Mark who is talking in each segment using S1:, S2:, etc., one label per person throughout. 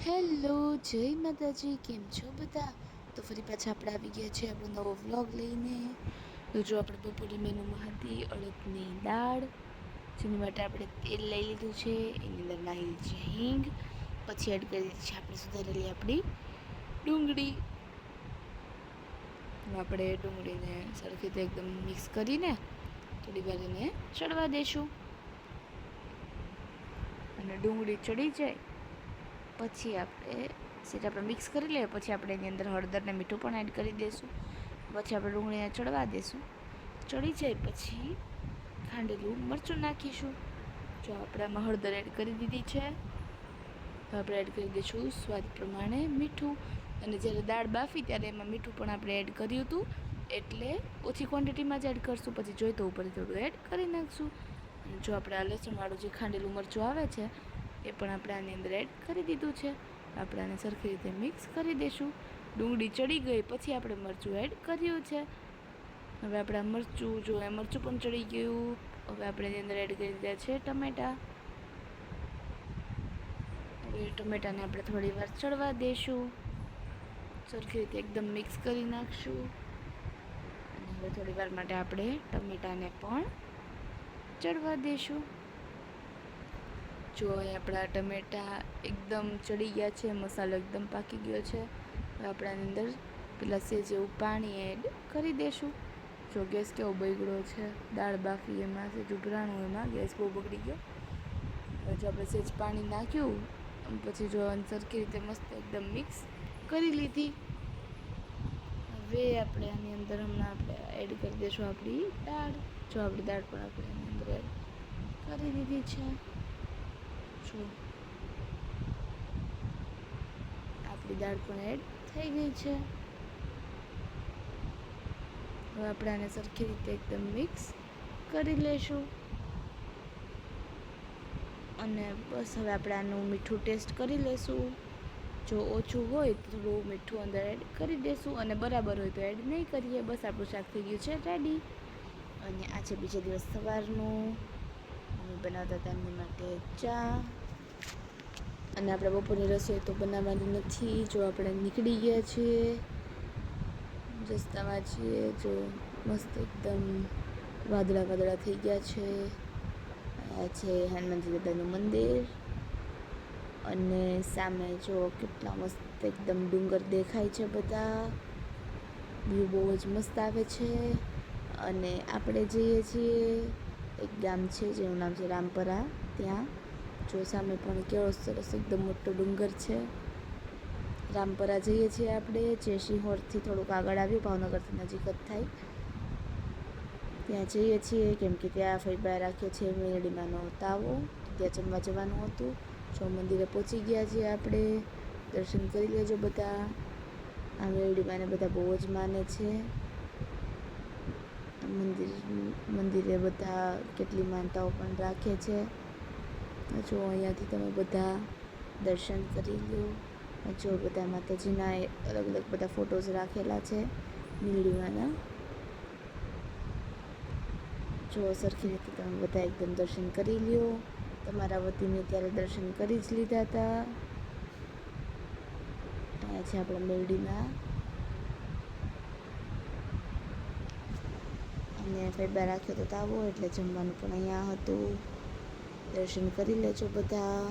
S1: Hello, જય માતાજી. કેમ છો બધા? તો ફરી પાછા આપણે આવી ગયા છે આપણો નવો વ્લોગ લઈને. તો જો આપણે બપોરે મેનુમાં હતી અડદની દાળ, જેની માટે આપણે તેલ લઈ લીધું છે. એની અંદર નાખી દીધી છે હિંગ, પછી એડ કરી દીધી છે આપણે સુધારેલી આપણી ડુંગળી. આપણે ડુંગળીને સરખી રીતે એકદમ મિક્સ કરીને થોડી વાર એને ચડવા દઈશું. અને ડુંગળી ચડી જાય પછી આપણે મિક્સ કરી લઈએ. પછી આપણે એની અંદર હળદર ને મીઠું પણ એડ કરી દઈશું. પછી આપણે ડુંગળીને ચડવા દઈશું. ચડી જાય પછી ખાંડેલું મરચું નાખીશું. જો આપણે આમાં હળદર એડ કરી દીધી છે. તો આપણે એડ કરી દઈશું સ્વાદ પ્રમાણે મીઠું. અને જ્યારે દાળ બાફી ત્યારે એમાં મીઠું પણ આપણે એડ કર્યું હતું, એટલે ઓછી ક્વોન્ટિટીમાં જ એડ કરશું. પછી જોઈ તો ઉપર થોડું એડ કરી નાખશું. અને જો આપણે આ લસણવાળું જે ખાંડેલું મરચું આવે છે એ પણ આપણે આની અંદર એડ કરી દીધું છે. આપણે આને સરખી રીતે મિક્સ કરી દઈશું. ડુંગળી ચડી ગઈ પછી આપણે મરચું એડ કર્યું છે. હવે આપણે આ મરચું પણ ચડી ગયું. હવે આપણે એની અંદર એડ કરી દીધા છે ટમેટાં. હવે ટમેટાને આપણે થોડી વાર ચડવા દઈશું. સરખી રીતે એકદમ મિક્સ કરી નાખશું. અને હવે થોડી વાર માટે આપણે ટમેટાને પણ ચડવા દઈશું. જો આપણા ટમેટા એકદમ ચડી ગયા છે, મસાલો એકદમ પાકી ગયો છે. હવે આપણે આની અંદર પેલા સેજ એવું પાણી એડ કરી દઈશું. જો ગેસ કેવો બગડ્યો છે, દાળ બાફી એમાં સેજ ઉભરાણું, એમાં ગેસ બહુ બગડી ગયો. હવે જો આપણે સેજ પાણી નાખ્યું પછી જો સરખી રીતે મસ્ત એકદમ મિક્સ કરી લીધી. હવે આપણે આની અંદર હમણાં એડ કરી દઈશું આપણી દાળ. જો આપણી દાળ પણ આપણે આની અંદર એડ કરી દીધી છે. જો આપણી દાળ પણ એડ થઈ ગઈ છે. હવે આપણે આને સરખી રીતે એકદમ મિક્સ કરી લઈશું. અને બસ હવે આપણે આનું મીઠું ટેસ્ટ કરી લઈશું. જો ઓછું હોય તો થોડું મીઠું અંદર એડ કરી દઈશું, અને બરાબર હોય તો એડ નહીં કરીએ. બસ આપણું શાક થઈ ગયું છે રેડી. અને આ છે બીજા દિવસ સવારનું. અમે બનાવતા હતા એમની માટે ચા. અને આપણે બપોરની રસોઈ તો બનાવવાની નથી. જો આપણે નીકળી ગયા છીએ, રસ્તામાં છીએ. જો મસ્ત એકદમ વાદળા થઈ ગયા છે. આ છે હનુમાનજી દાદાનું મંદિર. અને સામે જો કેટલા મસ્ત એકદમ ડુંગર દેખાય છે. બધા વ્યૂ બહુ જ મસ્ત આવે છે. અને આપણે જઈએ છીએ એક ગામ છે જેનું નામ છે રામપરા. ત્યાં જો સામે પણ કેવો સરસ એકદમ મોટો ડુંગર છે. રામપરા જઈએ છીએ આપણે, જે સિંહોરથી થોડુંક આગળ આવ્યું, ભાવનગરથી નજીક જ થાય. ત્યાં જઈએ છીએ કેમ કે ત્યાં ફઈબા રાખે છે મેરડીમાંનો તાવો. ત્યાં જમવા જવાનું હતું. જો મંદિરે પહોંચી ગયા છીએ આપણે. દર્શન કરી લેજો બધા. આ મેરડીમાંને બધા બહુ જ માને છે. મંદિરે બધા કેટલી માનતાઓ પણ રાખે છે. જો અહીંયાથી તમે બધા દર્શન કરી લો. જો બધા માતાજીના અલગ અલગ બધા ફોટોઝ રાખેલા છે મેરડીમાંના. જો સરખી રીતે તમે બધા એકદમ દર્શન કરી લ્યો. તમારા વતીને ત્યારે દર્શન કરી જ લીધા હતા. અહીંયા છે આપણા મેરડીમાં. અને ફેબા રાખ્યો તો તાવો, એટલે જમવાનું પણ અહીંયા હતું. દર્શન કરી લેજો બધા.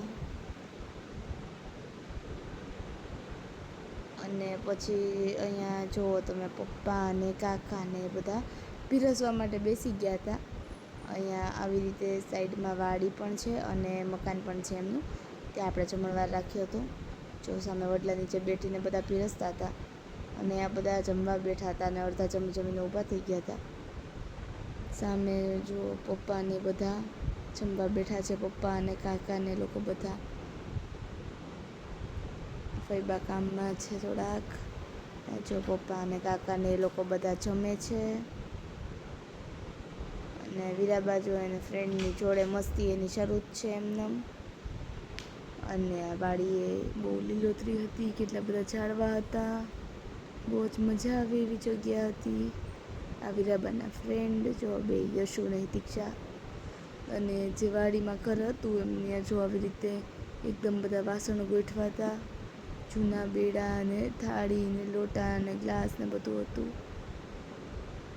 S1: અને પછી અહીંયા જો તમે પપ્પા અને કાકા ને બધા પીરસવા માટે બેસી ગયા હતા. અહીંયા આવી રીતે સાઈડમાં વાડી પણ છે અને મકાન પણ છે એમનું. ત્યાં આપણે જમણવાર રાખ્યો હતો. જો સામે વડલા નીચે બેઠીને બધા પીરસતા હતા. અને આ બધા જમવા બેઠા હતા અને અડધા જમીને ઊભા થઈ ગયા હતા. સામે જો પપ્પાને બધા જમવા બેઠા છે. પપ્પા અને કાકા ને લોકો બધા. ફઈબા કામમાં છે થોડાક. જો પપ્પા અને કાકા ને એ લોકો બધા જમે છે. અને વીરાબા જો એને ફ્રેન્ડની જોડે મસ્તી એની શરૂ જ છે એમને. અને આ વાડીએ બહુ લીલોતરી હતી, કેટલા બધા ઝાડવા હતા. બહુ જ મજા આવે એવી જગ્યા હતી. આ વીરાબાના ફ્રેન્ડ જો બે યશુ ને દીક્ષા. અને જે વાડીમાં ઘર હતું એમને જો આવી રીતે એકદમ બધા વાસણો ગોઠવા હતા. જૂના બેડા ને થાળી ને લોટા ને ગ્લાસ ને બધું હતું,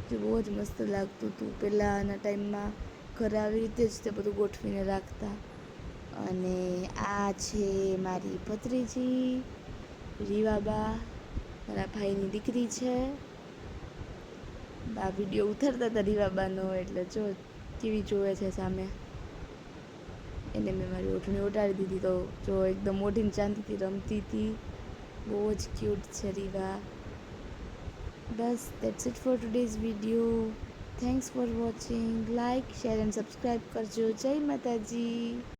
S1: જે બહુ જ મસ્ત લાગતું હતું. પહેલાંના ટાઈમમાં ઘરે આવી રીતે જ તે બધું ગોઠવીને રાખતા. અને આ છે મારી ભત્રીજી રીવાબા, મારા ભાઈની દીકરી છે. આ વિડીયો ઉતારતા હતા રીવાબાનો, એટલે જો કેવી જોવે છે સામે. એને મેં મારી ઓઢણી ઓઢાડી દીધી તો જો એકદમ ઓઢીને શાંતિથી રમતી હતી. બહુ જ ક્યુટ છે રીવા. બસ that's it for today's video. Thanks for watching. Like, share and subscribe કરજો. જય માતાજી.